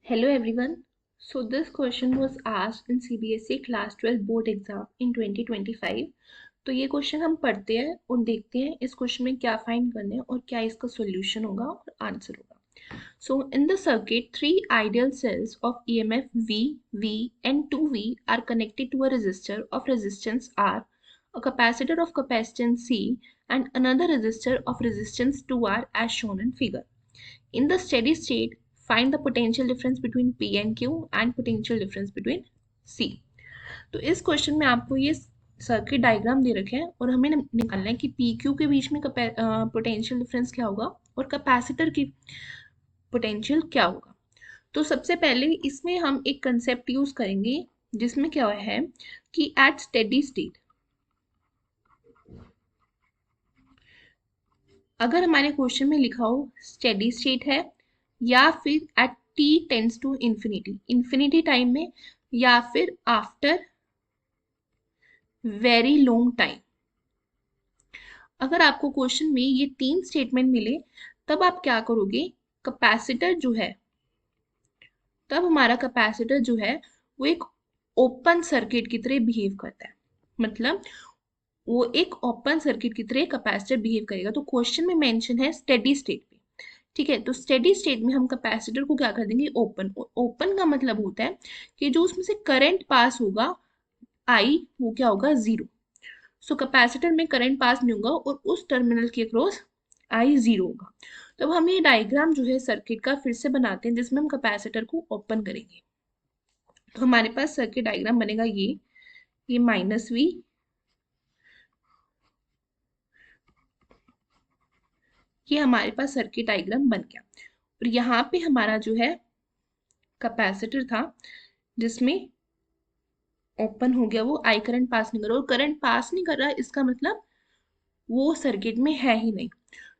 Hello everyone. So this question was asked in CBSE Class 12 Board Exam in 2025. तो ये question हम पढ़ते हैं और देखते हैं इस क्वेश्चन में क्या फाइंड करना है और क्या इसका सॉल्यूशन होगा और आंसर होगा. So in the circuit, three ideal cells of EMF V, V and 2V are connected to a resistor of resistance R, a capacitor of capacitance C and another resistor of resistance 2R as shown in figure. In the steady state, find the potential difference between P and Q and potential difference between C. तो इस question में आपको ये circuit diagram दे रखे हैं और हमें निकालना है कि पी क्यू के बीच में पोटेंशियल डिफरेंस क्या होगा और कैपेसिटर की पोटेंशियल क्या होगा. तो सबसे पहले इसमें हम एक कंसेप्ट यूज करेंगे जिसमें क्या है कि एट स्टेडी स्टेट, अगर हमारे क्वेश्चन में लिखा हो स्टेडी स्टेट है या फिर at t tends to infinity, infinity time में या फिर आफ्टर वेरी लॉन्ग टाइम, अगर आपको क्वेश्चन में ये तीन स्टेटमेंट मिले तब आप क्या करोगे, कैपेसिटर जो है, तब हमारा कैपेसिटर जो है वो एक ओपन सर्किट की तरह बिहेव करता है. मतलब वो एक ओपन सर्किट की तरह कैपेसिटर बिहेव करेगा. तो क्वेश्चन में मेंशन है स्टेडी स्टेट पे. ठीक है, तो स्टेडी स्टेट में हम कैपेसिटर को क्या कर देंगे, ओपन. ओपन का मतलब होता है कि जो उसमें से करंट पास होगा आई, वो क्या होगा, जीरो. सो कैपेसिटर में करंट पास नहीं होगा और उस टर्मिनल के अक्रॉस आई जीरो होगा. तो अब हम ये डायग्राम जो है सर्किट का फिर से बनाते हैं जिसमें हम कैपेसिटर को ओपन करेंगे. तो हमारे पास सर्किट डायग्राम बनेगा ये माइनस वी, ये हमारे पास सर्किट डायग्राम बन गया. और यहाँ पे हमारा जो है कैपेसिटर था जिसमें ओपन हो गया, वो आई करंट पास नहीं कर रहा. और करंट पास नहीं कर रहा इसका मतलब वो सर्किट में है ही नहीं.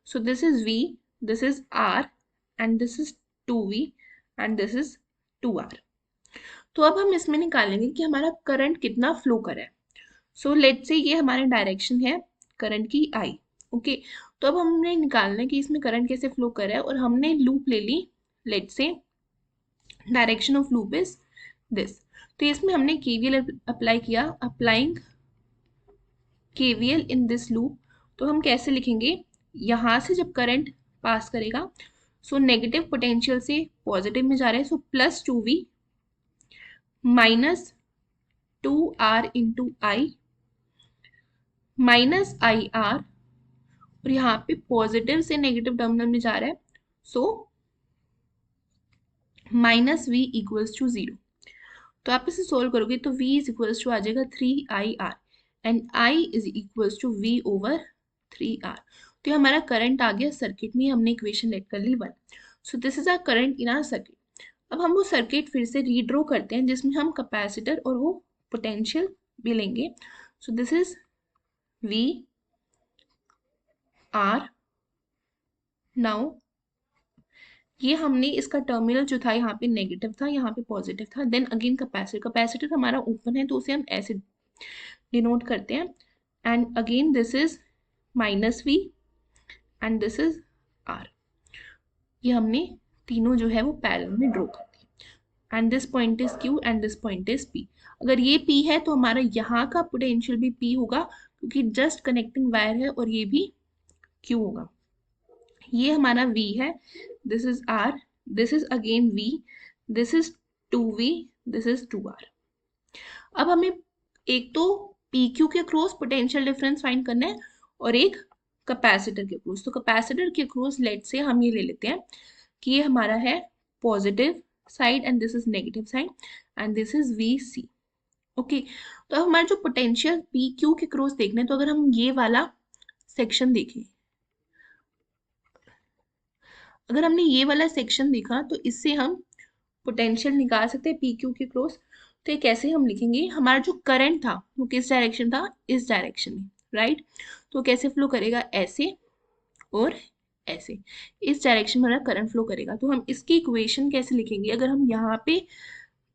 सो this is V, this is R and this is 2V and this is 2R. तो अब हम इसमें निकालेंगे कि हमारा करंट कितना फ्लो कर रहा है. सो लेट्स से ये हमारा डायरेक्शन है करंट की I. ओके, तो अब हमने निकालना है कि इसमें करंट कैसे फ्लो कर रहा है और हमने लूप ले ली. Let's say direction of loop is this. तो इसमें हमने KVL अप्लाई किया, applying KVL in this loop. तो हम कैसे लिखेंगे, यहाँ से जब करंट पास करेगा सो नेगेटिव पोटेंशियल से पॉजिटिव में जा रहा है, so plus 2V minus 2R into I minus IR, और यहाँ पे पॉजिटिव से नेगेटिव टर्मिनल में जा रहा है, so minus V equals to 0. तो आप इसे सोल्व करोगे तो V इज इक्वल्स टू आ जाएगा 3IR and I is equals to V over 3R. तो हमारा करंट आ गया सर्किट में, हमने इक्वेशन लेट कर ली 1. So this is our current in our circuit. अब हम वो सर्किट फिर से रीड्रॉ करते हैं जिसमें हम कैपेसिटर और वो पोटेंशियल भी लेंगे. सो this is V R. Now ये हमने इसका टर्मिनल जो था यहाँ पे नेगेटिव था, यहाँ पे पॉजिटिव था. देन अगेन कैपेसिटर हमारा ओपन है तो उसे हम ऐसे डिनोट करते हैं. And again this is minus V and this is R. ये हमने तीनों जो है वो पैरेलल में ड्रॉ कर दिए. And this point is Q and this point is P. अगर ये P है तो हमारा यहाँ का पोटेंशियल भी P होगा क्योंकि जस्ट कनेक्टिंग वायर है, और ये भी Q होगा. ये हमारा V है, this is R, this is again V, this is 2V, this is 2R. अब हमें एक तो PQ के अक्रॉस पोटेंशियल डिफरेंस फाइंड करना है और एक कैपेसिटर के अक्रॉस. तो कैपेसिटर के अक्रॉस लेट से हम ये ले लेते हैं कि ये हमारा है positive side and this is negative side and this is VC. Okay, तो अब हमारा जो पोटेंशियल PQ के अक्रॉस देखना है, तो अगर हम ये वाला सेक्शन देखें, अगर हमने ये वाला सेक्शन देखा तो इससे हम पोटेंशियल निकाल सकते हैं PQ के क्रॉस. तो ये कैसे हम लिखेंगे, हमारा जो करंट था वो किस डायरेक्शन था, इस डायरेक्शन में, राइट. तो कैसे फ्लो करेगा, ऐसे और ऐसे, इस डायरेक्शन में हमारा करंट फ्लो करेगा. तो हम इसकी इक्वेशन कैसे लिखेंगे, अगर हम यहाँ पे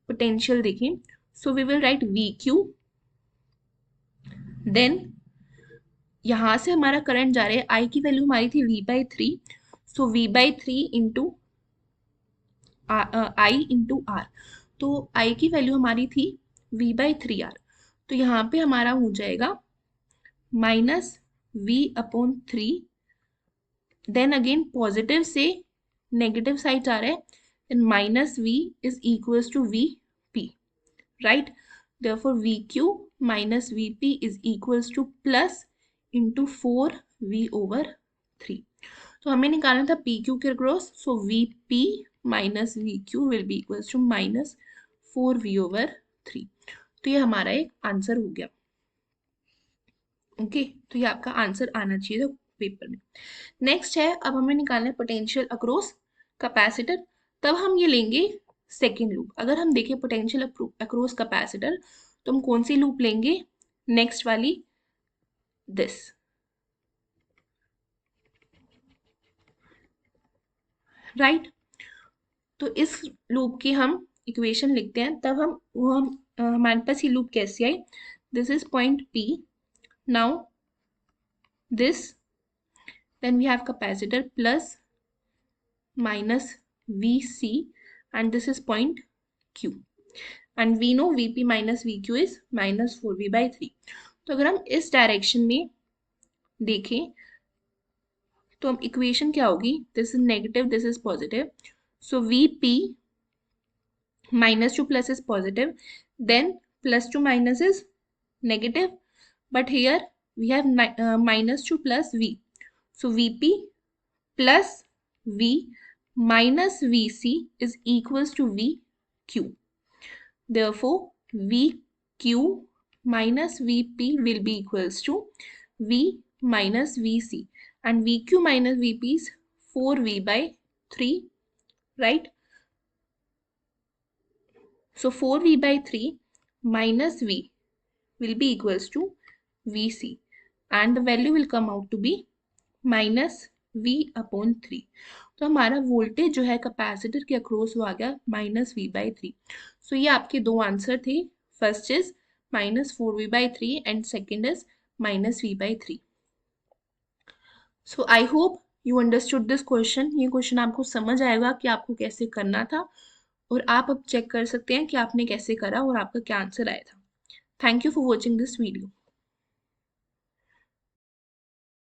पोटेंशियल देखें, so we will write VQ. Then यहाँ से हमारा करंट जा रहा है, I की वैल्यू हमारी थी V/3, so V/3 into I into R. तो आई की वैल्यू हमारी थी v/3r, तो यहाँ पे हमारा हो जाएगा minus v/3। Then again positive से नेगेटिव साइड आ रहा है, then minus v is equals to V P, right. therefore vq minus vp is equals to plus into 4v/3। तो हमें निकालना था pq के across, so vp minus vq will be equals to minus 4v/3। तो ये हमारा एक answer हो गया। ओके, तो ये आपका आंसर आना चाहिए था पेपर में। नेक्स्ट है, अब हमें निकालना है पोटेंशियल अक्रॉस कैपेसिटर। तब हम ये लेंगे सेकेंड लूप। अगर हम देखें पोटेंशियल अक्रॉस कैपेसिटर, तो हम कौन सी लूप लेंगे, नेक्स्ट वाली, दिस, राइट। तो इस लूप की हम इक्वेशन लिखते हैं, तब हम हमारे पास ये लूप कैसे आई, this is point P, now this, then we have capacitor plus minus Vc, and this is point Q, and we know Vp minus Vq is minus 4v/3। तो अगर हम इस डायरेक्शन में देखें तो हम इक्वेशन क्या होगी, this is negative, this is positive, so Vp minus 2 plus is positive, then plus 2 minus is negative, but here we have minus 2 plus V, so Vp plus V minus Vc is equals to Vq. Therefore, Vq minus Vp will be equals to V minus Vc, and Vq minus Vp is 4v/3, right? So 4v/3 minus V will be equals to Vc, and the value will come out to be minus V/3। तो हमारा voltage जो है capacitor के across वो आ गया minus v/3। सो ये आपके दो आंसर थे, first is minus 4v/3 and second is minus v/3। So I hope you understood this question. ये क्वेश्चन आपको समझ आएगा कि आपको कैसे करना था, और आप अब चेक कर सकते हैं कि आपने कैसे करा और आपका क्या आंसर आया था। Thank you for watching this video.